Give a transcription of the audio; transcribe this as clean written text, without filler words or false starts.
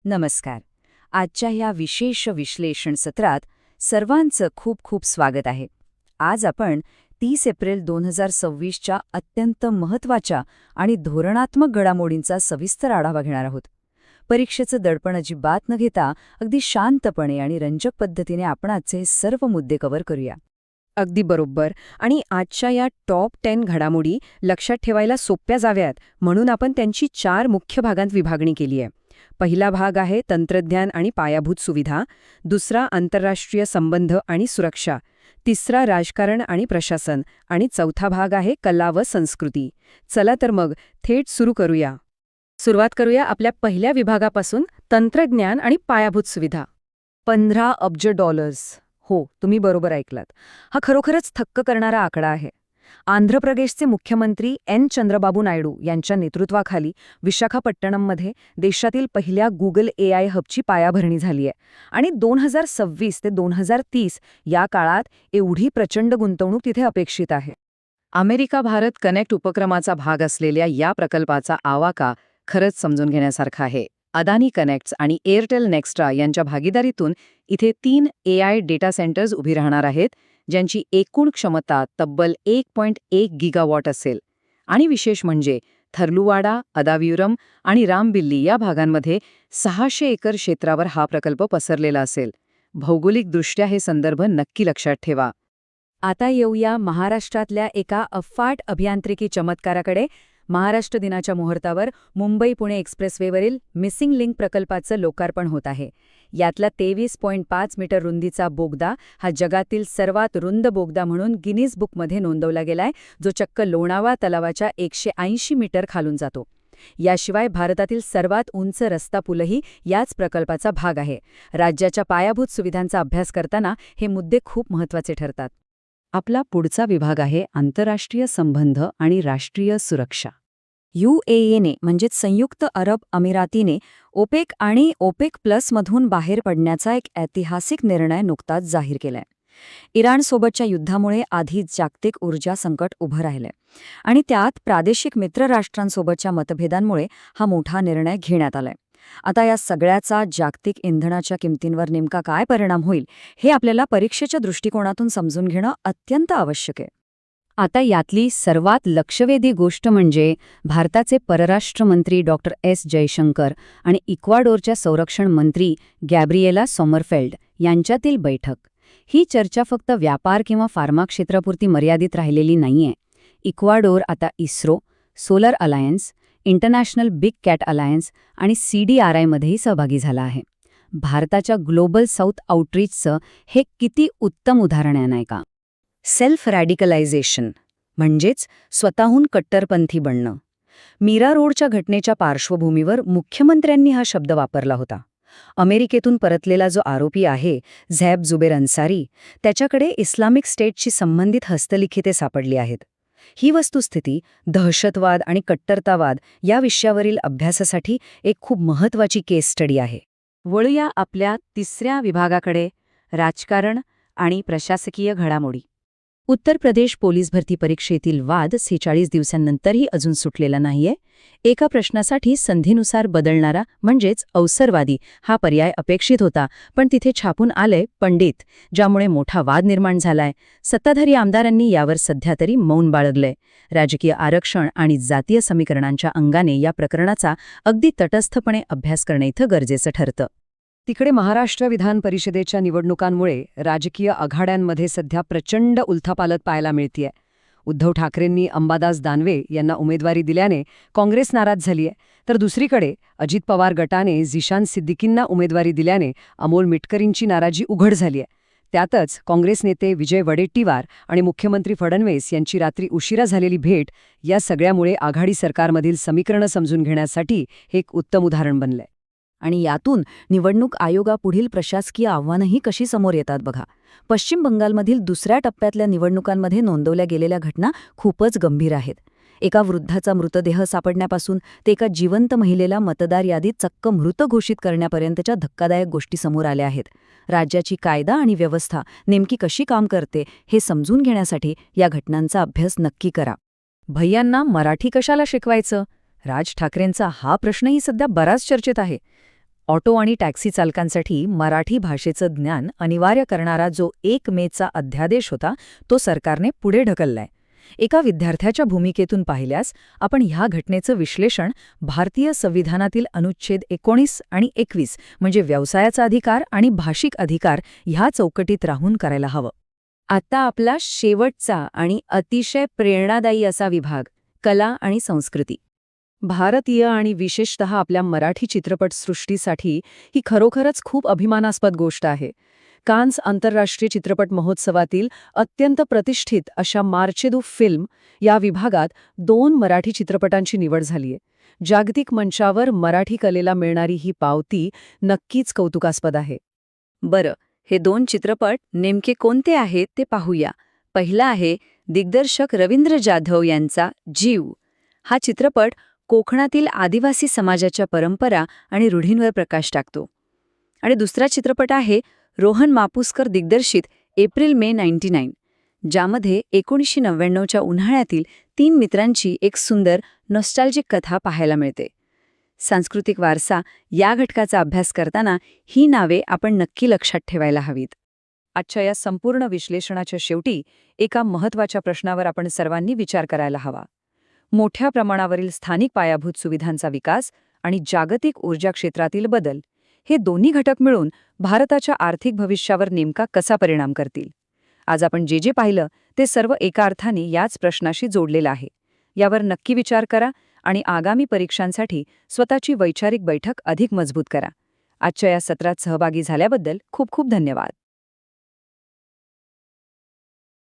नमस्कार. आजच्या ह्या विशेष विश्लेषण सत्रात सर्वांचं खूप खूप स्वागत आहे. आज आपण 30 एप्रिल 2026च्या अत्यंत महत्त्वाच्या आणि धोरणात्मक घडामोडींचा सविस्तर आढावा घेणार आहोत. परीक्षेचं दडपण अजिबात न घेता अगदी शांतपणे आणि रंजक पद्धतीने आपण आजचे हे सर्व मुद्दे कव्हर करूया. अगदी बरोबर. आणि आजच्या या टॉप 10 घडामोडी लक्षात ठेवायला सोप्या जाव्यात म्हणून आपण त्यांची 4 मुख्य भागांत विभागणी केली आहे. पहिला भाग आहे तंत्रज्ञान आणि पायाभूत सुविधा, दुसरा आंतरराष्ट्रीय संबंध आणि सुरक्षा, तिसरा राजकारण आणि प्रशासन आणि चौथा भाग आहे कला व संस्कृती. चला तर मग थेट सुरू करूया. सुरुवात करूया आपल्या पहिल्या विभागापासून, तंत्रज्ञान आणि पायाभूत सुविधा. 15 अब्ज डॉलर्स. हो, तुम्ही बरोबर ऐकलात. हा खरोखरच थक्क करणारा आकडा आहे. आंध्र प्रदेशचे मुख्यमंत्री एन चंद्रबाबू नायडू यांच्या नेतृत्वाखाली विशाखापट्टणममध्ये देशातील पहिल्या गुगल AI हबची पायाभरणी झाली आहे. आणि 2026 ते 2030 या काळात एवढी प्रचंड गुंतवणूक तिथे अपेक्षित आहे. अमेरिका भारत कनेक्ट उपक्रमाचा भाग असलेल्या या प्रकल्पाचा आवाका खरंच समजून घेण्यासारखा आहे. अदानी कनेक्ट्स आणि एअरटेल नेक्स्ट्रा यांच्या भागीदारीतून इथे 3 AI डेटा सेंटर्स उभी राहणार आहेत, ज्यांची एकूण क्षमता तब्बल 1.1 गिगावॉट असेल. आणि विशेष म्हणजे थर्लुवाडा, अदाव्युरम आणि रामबिल्ली या भागांमध्ये 600 एकर क्षेत्रावर हा प्रकल्प पसरलेला असेल. भौगोलिकदृष्ट्या हे संदर्भ नक्की लक्षात ठेवा. आता येऊया महाराष्ट्रातल्या एका अफाट अभियांत्रिकी चमत्काराकडे. महाराष्ट्र दिनाच्या मुहूर्तावर मुंबई-पुणे एक्सप्रेसवेवरील मिसिंग लिंक प्रकल्पाचं लोकार्पण होत आहे. यातला 23.5 मीटर रुंदीचा बोगदा हा जगातील सर्वात रुंद बोगदा म्हणून गिनीज बुकमध्ये नोंदवला गेलाय, जो चक्क लोणावळा तलावाच्या 180 मीटर खालून जातो. याशिवाय भारतातील सर्वात उंच रस्ता पूलही याच प्रकल्पाचा भाग आहे. राज्याच्या पायाभूत सुविधांचा अभ्यास करताना हे मुद्दे खूप महत्त्वाचे ठरतात. आपला पुढचा विभाग आहे आंतरराष्ट्रीय संबंध आणि राष्ट्रीय सुरक्षा. UAEने म्हणजेच संयुक्त अरब अमिरातीने ओपेक आणि ओपेक प्लसमधून बाहेर पडण्याचा एक ऐतिहासिक निर्णय नुकताच जाहीर केलाय. इराणसोबतच्या युद्धामुळे आधीच जागतिक ऊर्जा संकट उभं राहिलंय आणि त्यात प्रादेशिक मित्रराष्ट्रांसोबतच्या मतभेदांमुळे हा मोठा निर्णय घेण्यात आलाय. आता या सगळ्याचा जागतिक इंधनाच्या किमतींवर नेमका काय परिणाम होईल हे आपल्याला परीक्षेच्या दृष्टिकोनातून समजून घेणं अत्यंत आवश्यक आहे. आता यातली सर्वात लक्षवेधी गोष्ट म्हणजे भारताचे परराष्ट्र मंत्री डॉक्टर एस जयशंकर आणि इक्वाडोरच्या संरक्षण मंत्री गॅब्रिएला सॉमरफेल्ड यांच्यातील बैठक. ही चर्चा फक्त व्यापार किंवा फार्मा क्षेत्रापुरती मर्यादित राहिलेली नाहीये. इक्वाडोर आता ISRO, solar alliance, international big cat alliance आणि CDRIमध्येही सहभागी झाला आहे. भारताच्या ग्लोबल साऊथ आउटरीचचं हे किती उत्तम उदाहरण आहे नाही का? सेल्फ रॅडिकलायझेशन म्हणजेच स्वतःहून कट्टरपंथी बनणं. मीरा रोडच्या घटनेच्या पार्श्वभूमीवर मुख्यमंत्र्यांनी हा शब्द वापरला होता. अमेरिकेतून परतलेला जो आरोपी आहे झैब जुबेर अन्सारी, त्याच्याकडे इस्लामिक स्टेटशी संबंधित हस्तलिखिते सापडली आहेत. ही वस्तुस्थिती दहशतवाद आणि कट्टरतावाद या विषयावरील अभ्यासासाठी एक खूप महत्त्वाची केस स्टडी आहे. वळूया आपल्या तिसऱ्या विभागाकडे, राजकारण आणि प्रशासकीय घडामोडी. उत्तर प्रदेश पोलीस भरती परीक्षेतील वाद 46 दिवसांनंतरही अजून सुटलेला नाहीये. एका प्रश्नासाठी संधीनुसार बदलणारा म्हणजेच अवसरवादी हा पर्याय अपेक्षित होता, पण तिथे छापून आलंय पंडित, ज्यामुळे मोठा वाद निर्माण झालाय. सत्ताधारी आमदारांनी यावर सध्या तरी मौन बाळगलंय. राजकीय आरक्षण आणि जातीय समीकरणांच्या अंगाने या प्रकरणाचा अगदी तटस्थपणे अभ्यास करणं इथं गरजेचं ठरतं. तिकडे महाराष्ट्र विधान परिषदेच्या निवडणुकांमुळे राजकीय आघाड्यांमध्ये सध्या प्रचंड उलथापालथ पाहायला मिळतेय. उद्धव ठाकरेंनी अंबादास दानवे यांना उमेदवारी दिल्याने काँग्रेस नाराज झालीय, तर दुसरीकडे अजित पवार गटाने झिशान सिद्दीकींना उमेदवारी दिल्याने अमोल मिटकरींची नाराजी उघड झालीय. त्यातच काँग्रेस नेते विजय वडेट्टीवार आणि मुख्यमंत्री फडणवीस यांची रात्री उशिरा झालेली भेट या सगळ्यामुळे आघाडी सरकारमधील समीकरणं समजून घेण्यासाठी हे एक उत्तम उदाहरण बनलंय. आणि यातून निवडणूक आयोगापुढील प्रशासकीय आव्हानंही कशी समोर येतात बघा. पश्चिम बंगालमधील दुसऱ्या टप्प्यातल्या निवडणुकांमध्ये नोंदवल्या गेलेल्या घटना खूपच गंभीर आहेत. एका वृद्धाचा मृतदेह सापडण्यापासून ते एका जिवंत महिलेला मतदार यादीत चक्क मृत घोषित करण्यापर्यंतच्या धक्कादायक गोष्टी समोर आल्या आहेत. राज्याची कायदा आणि व्यवस्था नेमकी कशी काम करते हे समजून घेण्यासाठी या घटनांचा अभ्यास नक्की करा. भैयांना मराठी कशाला शिकवायचं? राज ठाकरेंचा हा प्रश्नही सध्या बराच चर्चेत आहे. ऑटो आणि टॅक्सी चालकांसाठी मराठी भाषेचं ज्ञान अनिवार्य करणारा जो 1 मेचा अध्यादेश होता तो सरकारने पुढे ढकललाय. एका विद्यार्थ्याच्या भूमिकेतून पाहिल्यास आपण ह्या घटनेचं विश्लेषण भारतीय संविधानातील अनुच्छेद 19 आणि 21 म्हणजे व्यवसायाचा अधिकार आणि भाषिक अधिकार ह्या चौकटीत राहून करायला हवं. आता आपला शेवटचा आणि अतिशय प्रेरणादायी असा विभाग, कला आणि संस्कृती. भारतीय आणि विशेषतः आपल्या मराठी चित्रपटसृष्टीसाठी ही खरोखरच खूप अभिमानास्पद गोष्ट आहे. कान्स आंतरराष्ट्रीय चित्रपट महोत्सवातील अत्यंत प्रतिष्ठित अशा मार्चेदू फिल्म या विभागात 2 मराठी चित्रपटांची निवड झालीय. जागतिक मंचावर मराठी कलेला मिळणारी ही पावती नक्कीच कौतुकास्पद आहे. बरं, हे 2 चित्रपट नेमके कोणते आहेत ते पाहूया. पहिला आहे दिग्दर्शक रवींद्र जाधव यांचा जीव. हा चित्रपट कोकणातील आदिवासी समाजाच्या परंपरा आणि रूढींवर प्रकाश टाकतो. आणि दुसरा चित्रपट आहे रोहन मापुसकर दिग्दर्शित एप्रिल मे 99, ज्यामध्ये 1999च्या उन्हाळ्यातील 3 मित्रांची एक सुंदर नॉस्टॅल्जिक कथा पाहायला मिळते. सांस्कृतिक वारसा या घटकाचा अभ्यास करताना ही नावे आपण नक्की लक्षात ठेवायला हवीत. आजच्या या संपूर्ण विश्लेषणाच्या शेवटी एका महत्त्वाच्या प्रश्नावर आपण सर्वांनी विचार करायला हवा. मोठ्या प्रमाणावरील स्थानिक पायाभूत सुविधांचा विकास आणि जागतिक ऊर्जा क्षेत्रातील बदल हे दोन्ही घटक मिळून भारताच्या आर्थिक भविष्यावर नेमका कसा परिणाम करतील. आज आपण जे जे पाहिलं ते सर्व एका अर्थाने याच प्रश्नाशी जोडलेलं आहे. यावर नक्की विचार करा आणि आगामी परीक्षांसाठी स्वतःची वैचारिक बैठक अधिक मजबूत करा. आजच्या या सत्रात सहभागी झाल्याबद्दल खूप खूप धन्यवाद.